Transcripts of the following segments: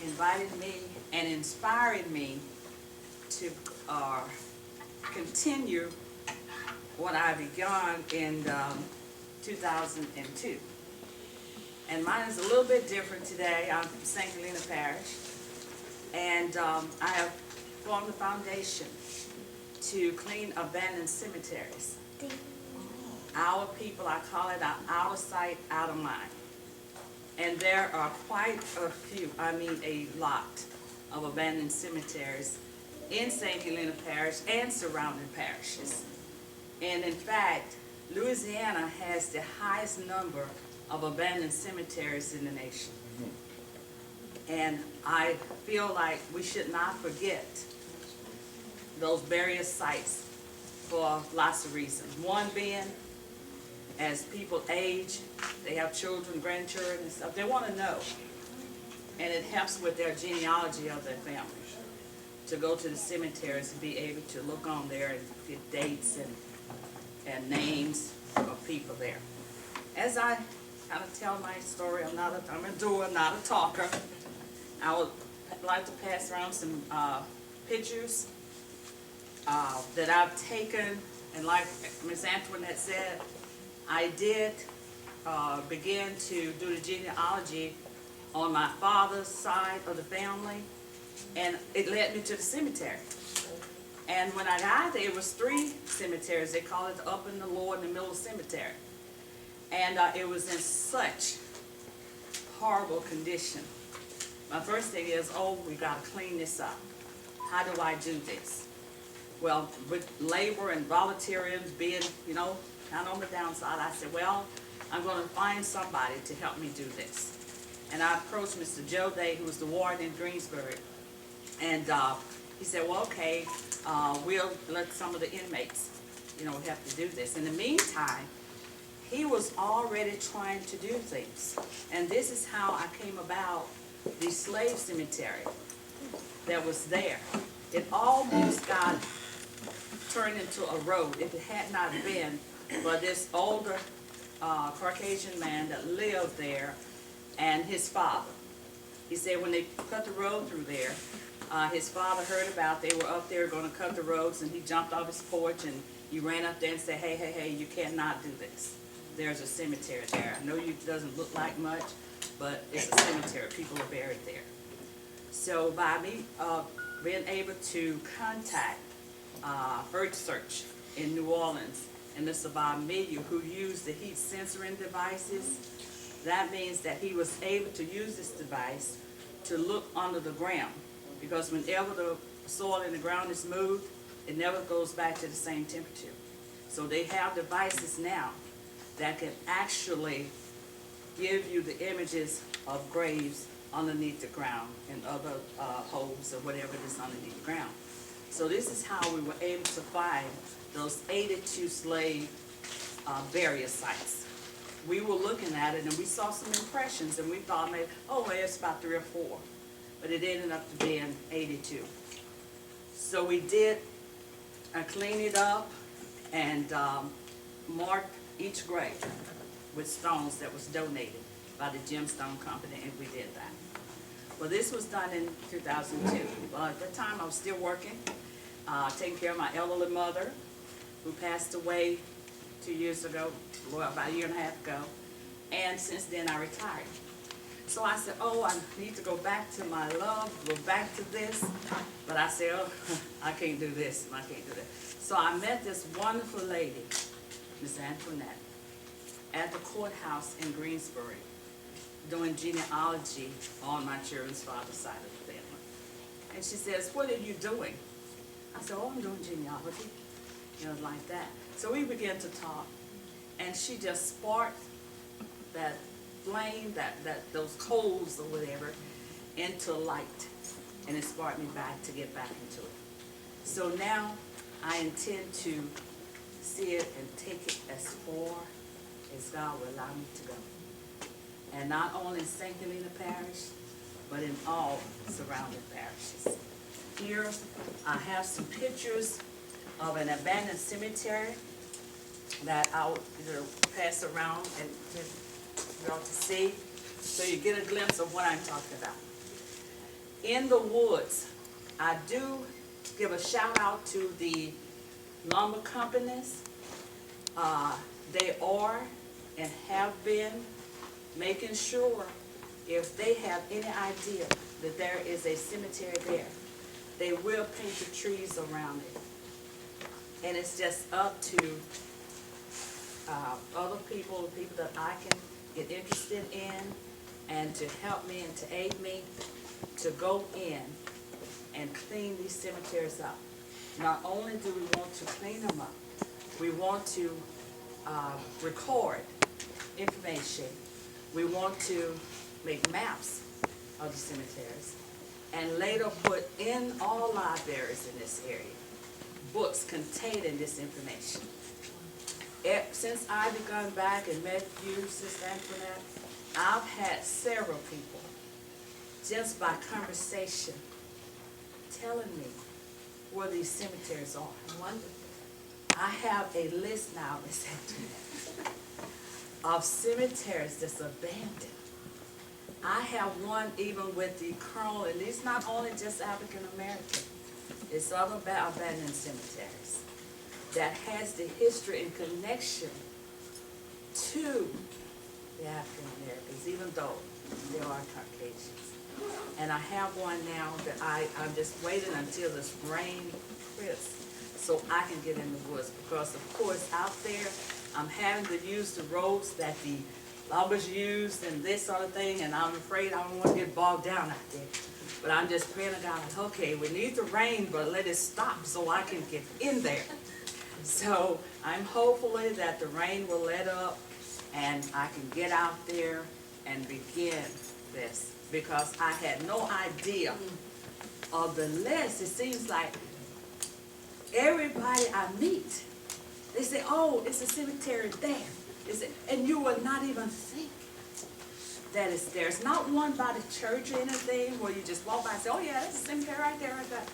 invited me and inspired me to continue what I began in 2002. And mine is a little bit different today. I'm from St. Helena Parish, and I have formed a foundation to clean abandoned cemeteries. Our people, I call it out of sight, out of mind. And there are quite a few, I mean a lot, of abandoned cemeteries in St. Helena Parish and surrounding parishes. And in fact, Louisiana has the highest number of abandoned cemeteries in the nation. And I feel like we should not forget those burial sites for lots of reasons. One being, as people age, they have children, grandchildren and stuff, they want to know. And it helps with their genealogy of their family, to go to the cemeteries and be able to look on there and get dates and names of people there. As I kind of tell my story, I'm a doer, not a talker. I would like to pass around some pictures that I've taken, and like Ms. Antoinette said, I did begin to do the genealogy on my father's side of the family, and it led me to the cemetery. And when I got there, it was 3 cemeteries. They call it the Up and the Lower and the Middle Cemetery. And it was in such horrible condition. My first thing is, oh, we got to clean this up. How do I do this? Well, with labor and volunteering being, kind of on the downside, I said, well, I'm going to find somebody to help me do this. And I approached Mr. Joe Day, who was the warden in Greensboro, and he said, well, okay, we'll let some of the inmates, have to do this. In the meantime, he was already trying to do things. And this is how I came about the slave cemetery that was there. It almost got turned into a road if it had not been for this older Caucasian man that lived there and his father. He said when they cut the road through there, his father heard about they were up there going to cut the roads, and he jumped off his porch and he ran up there and said, hey, you cannot do this. There's a cemetery there. I know it doesn't look like much, but it's a cemetery. People are buried there. So by me being able to contact Earth Search in New Orleans and Mr. Bob Milieu, who used the heat censoring devices, that means that he was able to use this device to look under the ground, because whenever the soil in the ground is moved, it never goes back to the same temperature. So they have devices now that can actually give you the images of graves underneath the ground and other holes or whatever it is underneath the ground. So this is how we were able to find those 82 slave burial sites. We were looking at it and we saw some impressions, and we thought maybe, oh, well, it's about 3 or 4. But it ended up to being 82. So we did clean it up and marked each grave with stones that was donated by the Gemstone Company, and we did that. Well, this was done in 2002. Well, at that time I was still working, taking care of my elderly mother, who passed away 2 years ago, well, about a year and a half ago, and since then I retired. So I said, oh, I need to go back to my love, go back to this. But I said, oh, I can't do this, and I can't do that. So I met this wonderful lady, Miss Antoinette, at the courthouse in Greensboro, doing genealogy on my children's father's side of the family. And she says, what are you doing? I said, oh, I'm doing genealogy, like that. So we began to talk, and she just sparked that flame, those coals or whatever, into light, and it sparked me back to get back into it. So now I intend to see it and take it as far as God will allow me to go. And not only in St. Helena Parish, but in all surrounding parishes. Here I have some pictures of an abandoned cemetery that I'll pass around and you all to see, so you get a glimpse of what I'm talking about. in the woods. I do give a shout out to the lumber companies. They are and have been making sure if they have any idea that there is a cemetery there, they will paint the trees around it. And it's just up to other people, people that I can get interested in, and to help me and to aid me to go in and clean these cemeteries up. Not only do we want to clean them up, we want to record information. We want to make maps of the cemeteries, and later put in all libraries in this area books containing this information. Since I begun back and met you, Sister Antoinette, I've had several people, just by conversation, telling me where these cemeteries are. Wonderful. I have a list now, Miss Antoinette, of cemeteries that's abandoned. I have one even with the Colonel, and it's not only just African American, it's other abandoned cemeteries that has the history and connection to the African Americans, even though there are Caucasians. And I have one now that I'm just waiting until this rain crisp so I can get in the woods, because of course out there I'm having to use the roads that the loggers used and this sort of thing, and I'm afraid I don't want to get bogged down out there. But I'm just praying to God, like, okay, we need the rain, but let it stop so I can get in there. So I'm hopefully that the rain will let up and I can get out there and begin this, because I had no idea of the list. It seems like everybody I meet, they say, oh, it's a cemetery there. And you will not even think that it's there. It's not one by the church or anything where you just walk by and say, oh yeah, that's a cemetery right there, right there.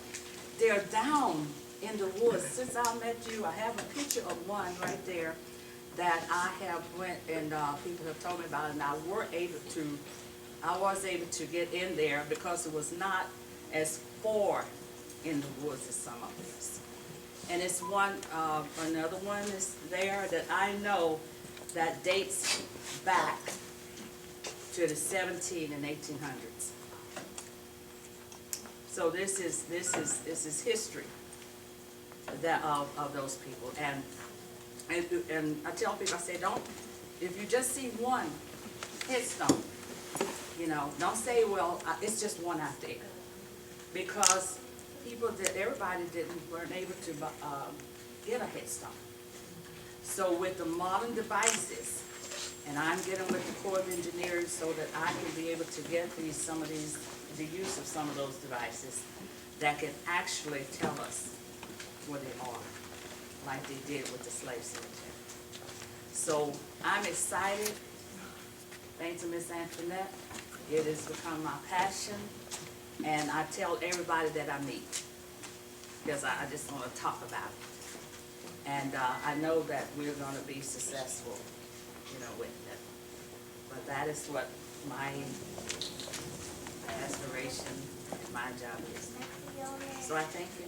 They're down in the woods. Since I met you, I have a picture of one right there that I have went and people have told me about it, and I was able to get in there because it was not as far in the woods as some of these. And it's one, another one is there that I know that dates back to the 17 and 1800s. So this is history that of those people. And I tell people, I say, if you just see one headstone, you know, don't say, well, it's just one out there, because everybody weren't able to get a headstone. So with the modern devices, and I'm getting with the Corps of Engineers so that I can be able to get the use of some of those devices that can actually tell us where they are, like they did with the slave cemetery. So I'm excited. Thanks to Miss Antoinette. It has become my passion, and I tell everybody that I meet, because I just want to talk about it. And I know that we're going to be successful, you know, with it. But that is what my aspiration and my job is. So I thank you.